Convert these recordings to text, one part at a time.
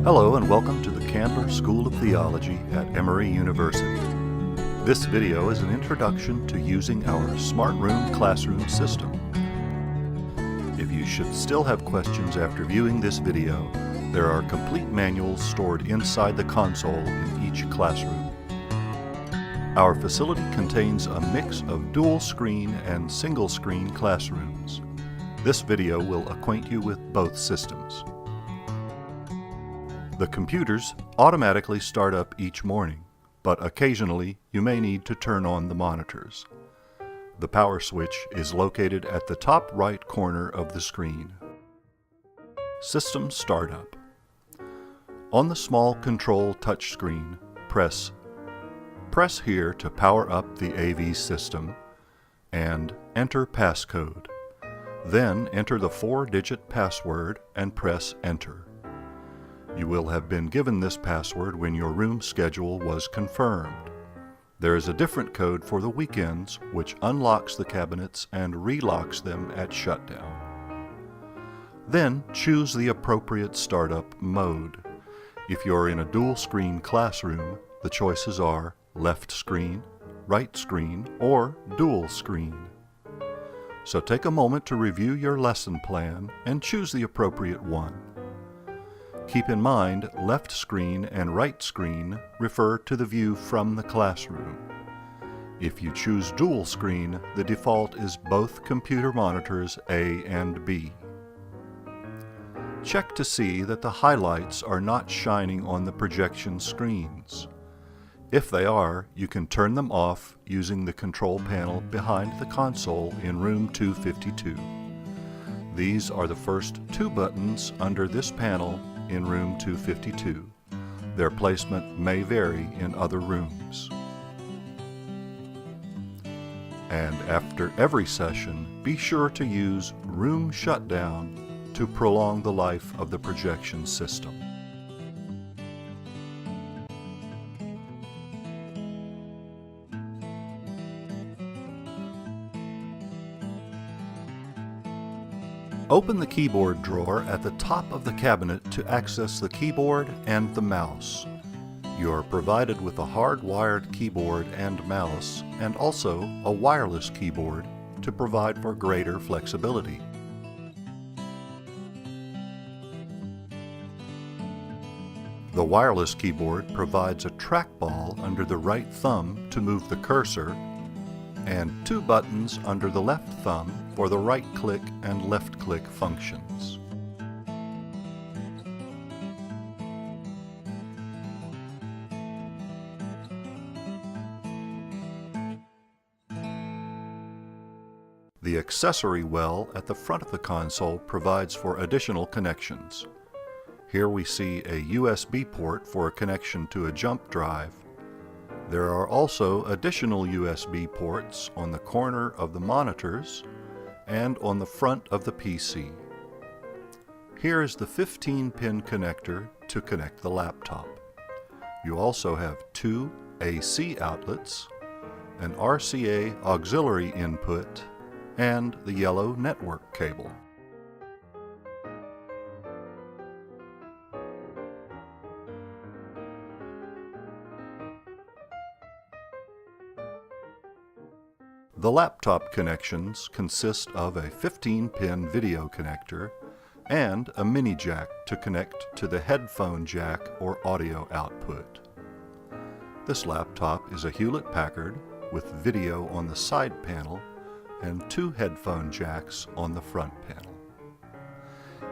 Hello and welcome to the Candler School of Theology at Emory University. This video is an introduction to using our Smart Room classroom system. If you should still have questions after viewing this video, there are complete manuals stored inside the console in each classroom. Our facility contains a mix of dual-screen and single-screen classrooms. This video will acquaint you with both systems. The computers automatically start up each morning, but occasionally you may need to turn on the monitors. The power switch is located at the top right corner of the screen. System Startup. On the small control touchscreen, press here to power up the AV system and enter passcode. Then enter the 4-digit password and press Enter. You will have been given this password when your room schedule was confirmed. There is a different code for the weekends which unlocks the cabinets and relocks them at shutdown. Then choose the appropriate startup mode. If you're in a dual-screen classroom, the choices are left screen, right screen, or dual screen. So take a moment to review your lesson plan and choose the appropriate one. Keep in mind, left screen and right screen refer to the view from the classroom. If you choose dual screen, the default is both computer monitors A and B. Check to see that the highlights are not shining on the projection screens. If they are, you can turn them off using the control panel behind the console in room 252. These are the first two buttons under this panel in room 252. Their placement may vary in other rooms. And after every session, be sure to use room shutdown to prolong the life of the projection system. Open the keyboard drawer at the top of the cabinet to access the keyboard and the mouse. You are provided with a hardwired keyboard and mouse, and also a wireless keyboard to provide for greater flexibility. The wireless keyboard provides a trackball under the right thumb to move the cursor, and two buttons under the left thumb for the right-click and left-click functions. The accessory well at the front of the console provides for additional connections. Here we see a USB port for a connection to a jump drive. There are also additional USB ports on the corner of the monitors and on the front of the PC. Here is the 15-pin connector to connect the laptop. You also have two AC outlets, an RCA auxiliary input, and the yellow network cable. The laptop connections consist of a 15-pin video connector and a mini jack to connect to the headphone jack or audio output. This laptop is a Hewlett-Packard with video on the side panel and two headphone jacks on the front panel.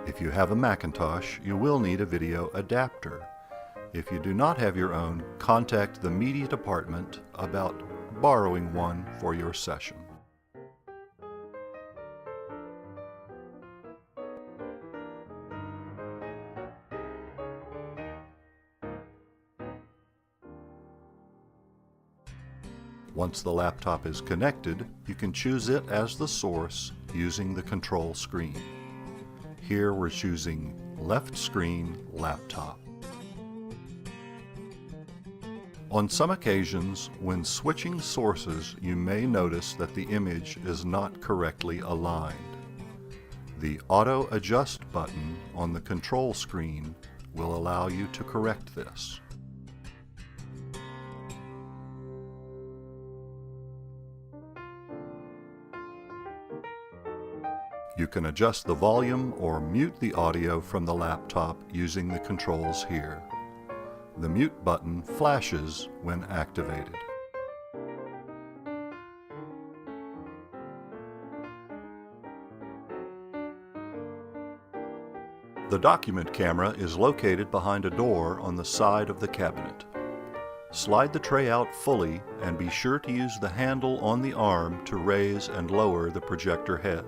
If you have a Macintosh, you will need a video adapter. If you do not have your own, contact the media department about borrowing one for your session. Once the laptop is connected, you can choose it as the source using the control screen. Here we're choosing left screen laptop. On some occasions, when switching sources, you may notice that the image is not correctly aligned. The Auto Adjust button on the control screen will allow you to correct this. You can adjust the volume or mute the audio from the laptop using the controls here. The mute button flashes when activated. The document camera is located behind a door on the side of the cabinet. Slide the tray out fully and be sure to use the handle on the arm to raise and lower the projector head.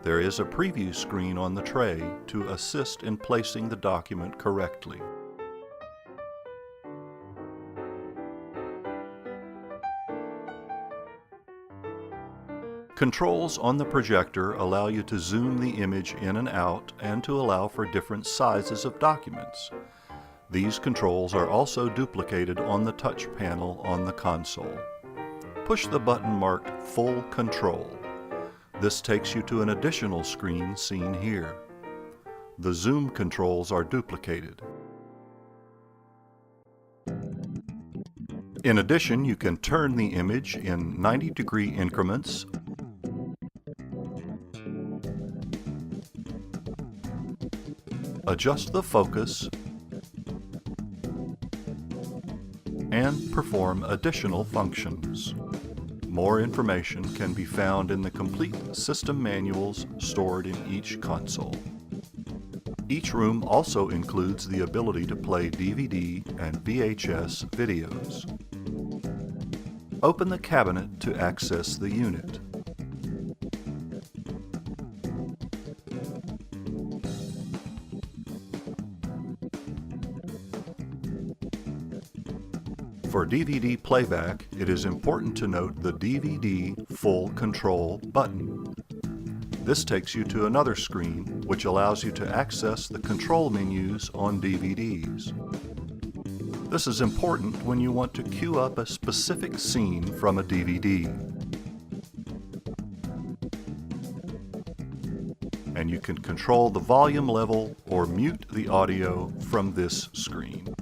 There is a preview screen on the tray to assist in placing the document correctly. Controls on the projector allow you to zoom the image in and out and to allow for different sizes of documents. These controls are also duplicated on the touch panel on the console. Push the button marked Full Control. This takes you to an additional screen seen here. The zoom controls are duplicated. In addition, you can turn the image in 90-degree increments, adjust the focus, and perform additional functions. More information can be found in the complete system manuals stored in each console. Each room also includes the ability to play DVD and VHS videos. Open the cabinet to access the unit. For DVD playback, it is important to note the DVD Full Control button. This takes you to another screen, which allows you to access the control menus on DVDs. This is important when you want to queue up a specific scene from a DVD. And you can control the volume level or mute the audio from this screen.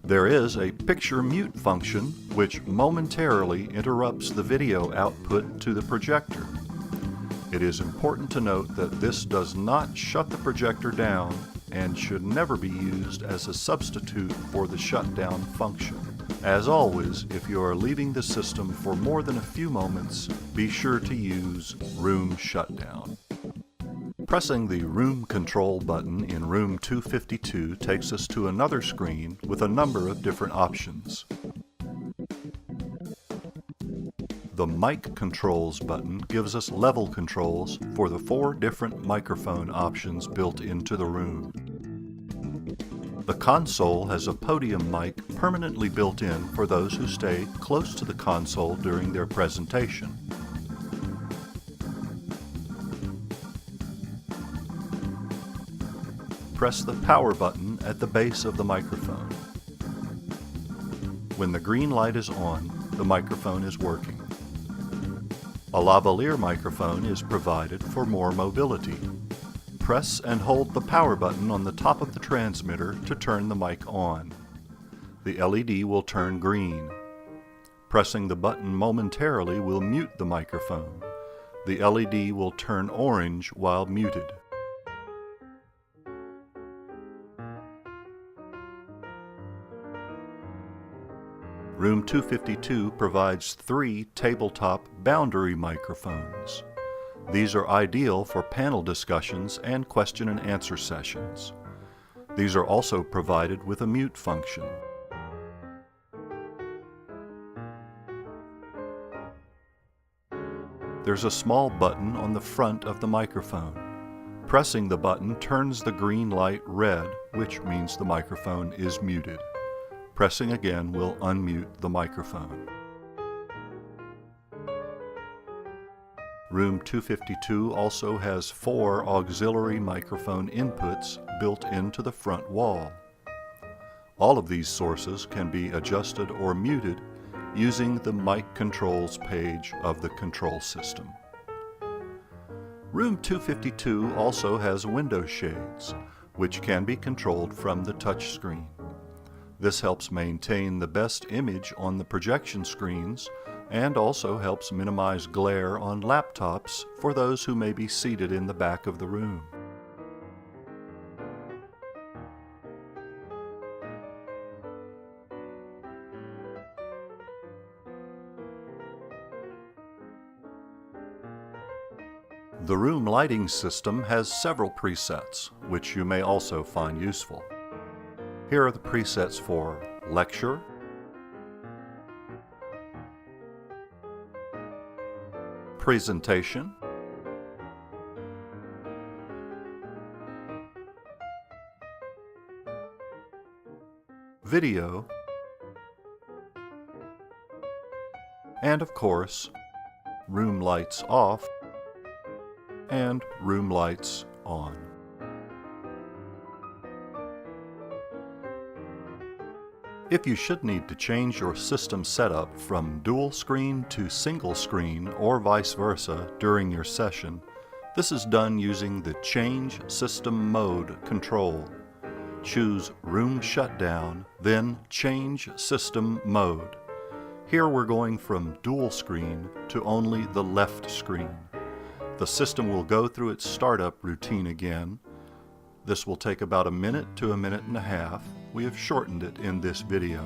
There is a picture mute function which momentarily interrupts the video output to the projector. It is important to note that this does not shut the projector down and should never be used as a substitute for the shutdown function. As always, if you are leaving the system for more than a few moments, be sure to use Room Shutdown. Pressing the Room Control button in Room 252 takes us to another screen with a number of different options. The Mic Controls button gives us level controls for the 4 different microphone options built into the room. The console has a podium mic permanently built in for those who stay close to the console during their presentation. Press the power button at the base of the microphone. When the green light is on, the microphone is working. A lavalier microphone is provided for more mobility. Press and hold the power button on the top of the transmitter to turn the mic on. The LED will turn green. Pressing the button momentarily will mute the microphone. The LED will turn orange while muted. Room 252 provides 3 tabletop boundary microphones. These are ideal for panel discussions and question and answer sessions. These are also provided with a mute function. There's a small button on the front of the microphone. Pressing the button turns the green light red, which means the microphone is muted. Pressing again will unmute the microphone. Room 252 also has 4 auxiliary microphone inputs built into the front wall. All of these sources can be adjusted or muted using the mic controls page of the control system. Room 252 also has window shades, which can be controlled from the touch screen. This helps maintain the best image on the projection screens and also helps minimize glare on laptops for those who may be seated in the back of the room. The room lighting system has several presets, which you may also find useful. Here are the presets for lecture, presentation, video, and of course, room lights off and room lights on. If you should need to change your system setup from dual screen to single screen or vice versa during your session, this is done using the Change System Mode control. Choose Room Shutdown, then Change System Mode. Here we're going from dual screen to only the left screen. The system will go through its startup routine again. This will take about a minute to a minute and a half. We have shortened it in this video.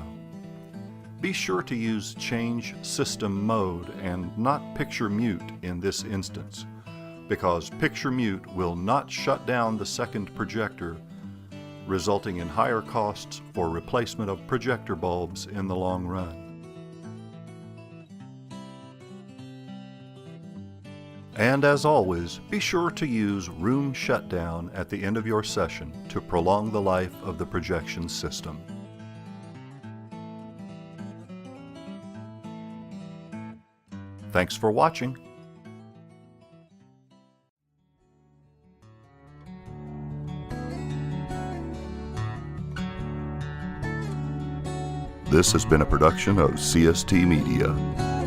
Be sure to use Change System Mode and not Picture Mute in this instance, because Picture Mute will not shut down the second projector, resulting in higher costs for replacement of projector bulbs in the long run. And as always, be sure to use Room Shutdown at the end of your session to prolong the life of the projection system. Thanks for watching. This has been a production of CST Media.